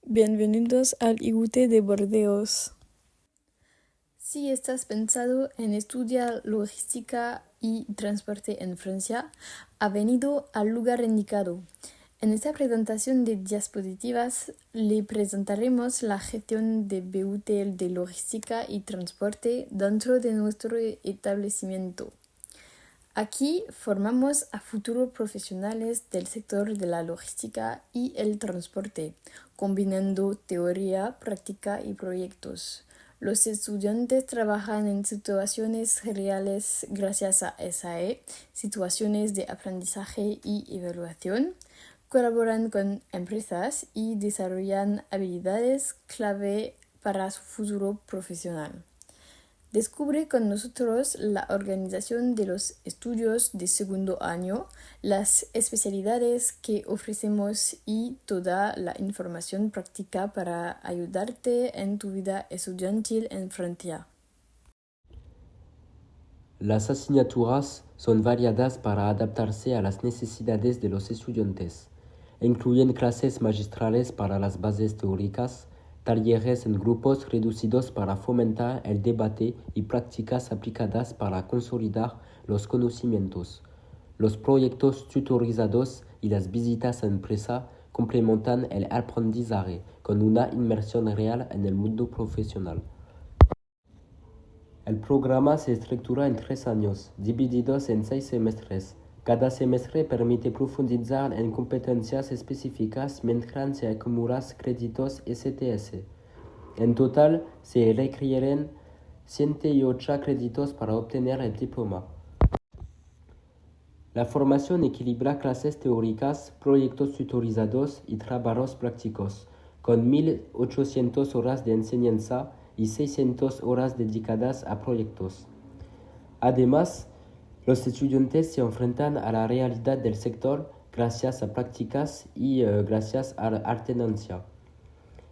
Bienvenidos al IUT de Burdeos. Si estás pensando en estudiar logística y transporte en Francia, ha venido al lugar indicado. En esta presentación de diapositivas le presentaremos la gestión de BUT de logística y transporte dentro de nuestro establecimiento. Aquí formamos a futuros profesionales del sector de la logística y el transporte, combinando teoría, práctica y proyectos. Los estudiantes trabajan en situaciones reales gracias a SAE, situaciones de aprendizaje y evaluación, colaboran con empresas y desarrollan habilidades clave para su futuro profesional. Descubre con nosotros la organización de los estudios de segundo año, las especialidades que ofrecemos y toda la información práctica para ayudarte en tu vida estudiantil en Francia. Las asignaturas son variadas para adaptarse a las necesidades de los estudiantes. Incluyen clases magistrales para las bases teóricas, talleres en grupos reducidos para fomentar el debate y prácticas aplicadas para consolidar los conocimientos. Los proyectos tutorizados y las visitas a empresa complementan el aprendizaje con una inmersión real en el mundo profesional. El programa se estructura en 3 años, divididos en 6 semestres. Cada semestre permite profundizar en competencias específicas mientras se acumulan créditos STS. En total, se requieren 108 créditos para obtener el diploma. La formación equilibra clases teóricas, proyectos tutorizados y trabajos prácticos, con 1.800 horas de enseñanza y 600 horas dedicadas a proyectos. Además, los estudiantes se enfrentan a la realidad del sector gracias a prácticas y gracias a la alternancia.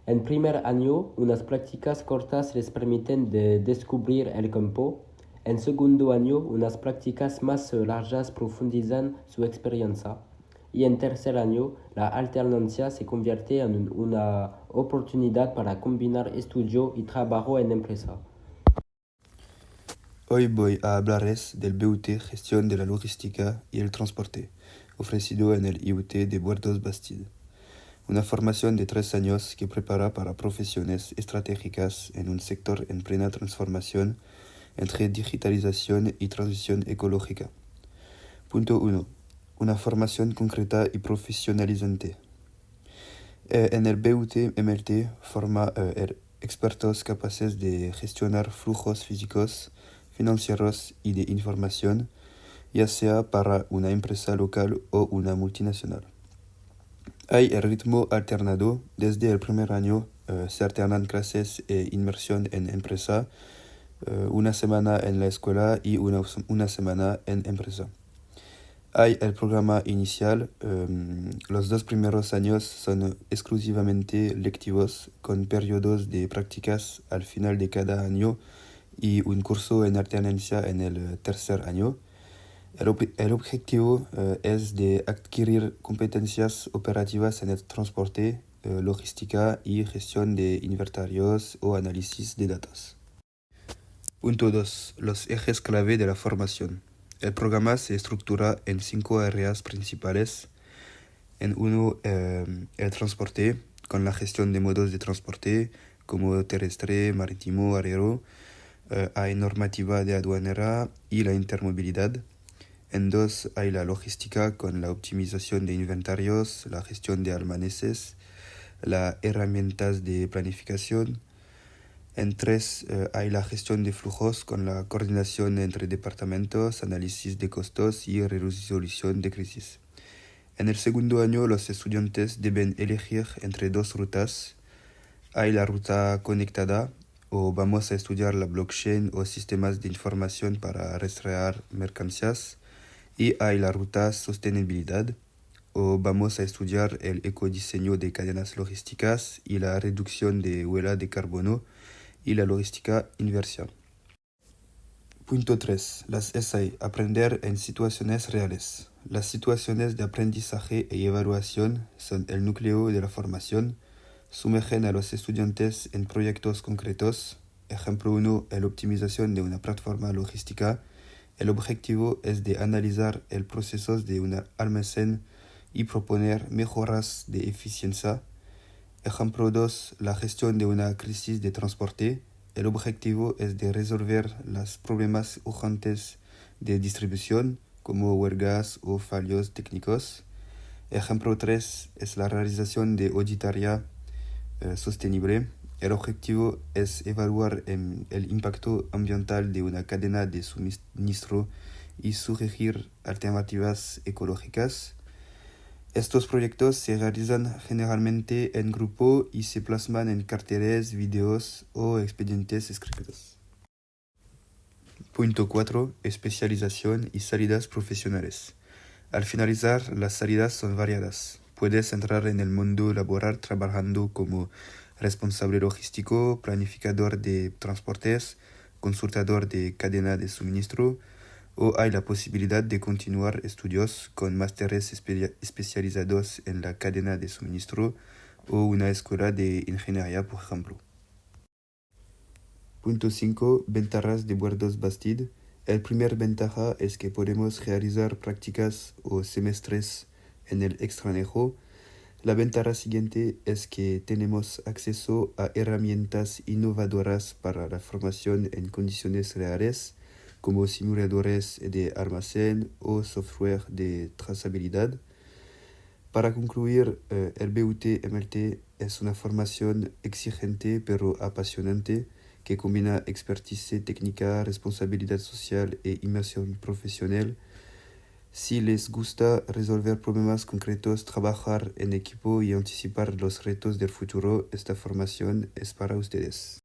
En primer año, unas prácticas cortas les permiten de descubrir el campo. En segundo año, unas prácticas más largas profundizan su experiencia. Y en tercer año, la alternancia se convierte en una oportunidad para combinar estudio y trabajo en empresa. Hoy voy a hablarles del BUT Gestión de la Logística y el Transporte, ofrecido en el IUT de Burdeos Bastide. Una formación de 3 años que prepara para profesiones estratégicas en un sector en plena transformación entre digitalización y transición ecológica. Punto 1. Una formación concreta y profesionalizante. En el BUT MLT forma expertos capaces de gestionar flujos físicos, financieros y de información, ya sea para una empresa local o una multinacional. Hay el ritmo alternado. Desde el primer año se alternan clases e inmersión en empresa, una semana en la escuela y una semana en empresa. Hay el programa inicial. Los 2 primeros años son exclusivamente lectivos, con periodos de prácticas al final de cada año y un curso en alternancia en el tercer año. El objetivo es de adquirir competencias operativas en el transporte, logística y gestión de inventarios o análisis de datos. Punto 2. Los ejes clave de la formación. El programa se estructura en 5 áreas principales. En 1, el transporte, con la gestión de modos de transporte como terrestre, marítimo, aéreo. Hay normativa de aduanera y la intermovilidad. En 2 hay la logística con la optimización de inventarios, la gestión de almacenes, las herramientas de planificación. En 3 hay la gestión de flujos con la coordinación entre departamentos, análisis de costos y resolución de crisis. En el segundo año los estudiantes deben elegir entre 2 rutas. Hay la ruta conectada, o vamos a estudiar la blockchain o sistemas de información para rastrear mercancías. Y hay la ruta sostenibilidad, o vamos a estudiar el ecodiseño de cadenas logísticas y la reducción de huella de carbono y la logística inversa. Punto 3. Las SAE. Aprender en situaciones reales. Las situaciones de aprendizaje y evaluación son el núcleo de la formación. Sumergen a los estudiantes en proyectos concretos. Ejemplo 1, la optimización de una plataforma logística. El objetivo es de analizar el proceso de un almacén y proponer mejoras de eficiencia. Ejemplo 2, la gestión de una crisis de transporte. El objetivo es de resolver los problemas urgentes de distribución, como huelgas o fallos técnicos. Ejemplo 3 es la realización de auditoría sostenible. El objetivo es evaluar el impacto ambiental de una cadena de suministro y sugerir alternativas ecológicas. Estos proyectos se realizan generalmente en grupo y se plasman en carteles, videos o expedientes escritos. Punto 4. Especialización y salidas profesionales. Al finalizar, las salidas son variadas. Puedes entrar en el mundo laboral trabajando como responsable logístico, planificador de transportes, consultador de cadena de suministro, o hay la posibilidad de continuar estudios con másteres especializados en la cadena de suministro o una escuela de ingeniería, por ejemplo. Punto 5. Ventajas de Bordeaux Bastide. El primer ventaja es que podemos realizar prácticas o semestres en el extranjero. La ventaja siguiente es que tenemos acceso a herramientas innovadoras para la formación en condiciones reales, como simuladores de almacén o software de trazabilidad. Para concluir, el BUT-MLT es una formación exigente pero apasionante que combina expertise técnica, responsabilidad social e inmersión profesional. Si les gusta resolver problemas concretos, trabajar en equipo y anticipar los retos del futuro, esta formación es para ustedes.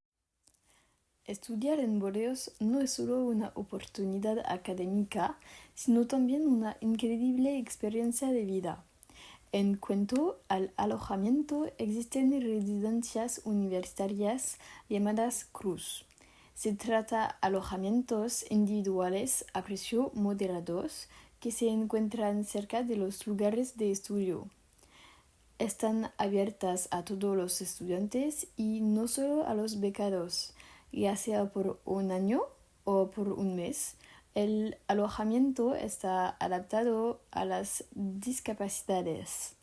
Estudiar en Bordeaux no es solo una oportunidad académica, sino también una increíble experiencia de vida. En cuanto al alojamiento, existen residencias universitarias llamadas CRUZ. Se trata de alojamientos individuales a precio moderados que se encuentran cerca de los lugares de estudio. Están abiertas a todos los estudiantes y no solo a los becados, ya sea por un año o por un mes. El alojamiento está adaptado a las discapacidades.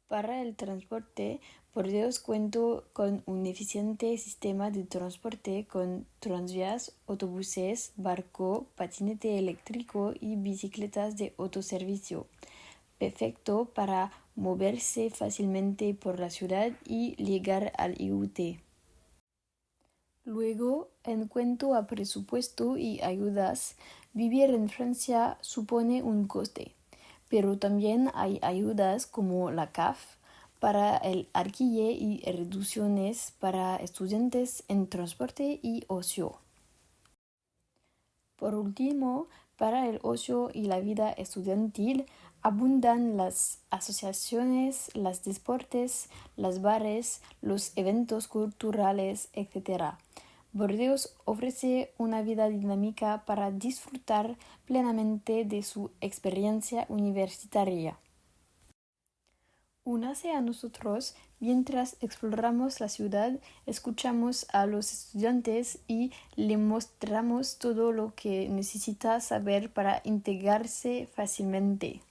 Para el transporte, Bordeaux cuenta con un eficiente sistema de transporte con tranvías, autobuses, barco, patinete eléctrico y bicicletas de autoservicio, perfecto para moverse fácilmente por la ciudad y llegar al IUT. Luego, en cuanto a presupuesto y ayudas, vivir en Francia supone un coste, pero también hay ayudas como la CAF para el alquiler y reducciones para estudiantes en transporte y ocio. Por último, para el ocio y la vida estudiantil, abundan las asociaciones, los deportes, los bares, los eventos culturales, etc. Bordeaux ofrece una vida dinámica para disfrutar plenamente de su experiencia universitaria. Únase a nosotros mientras exploramos la ciudad, escuchamos a los estudiantes y le mostramos todo lo que necesita saber para integrarse fácilmente.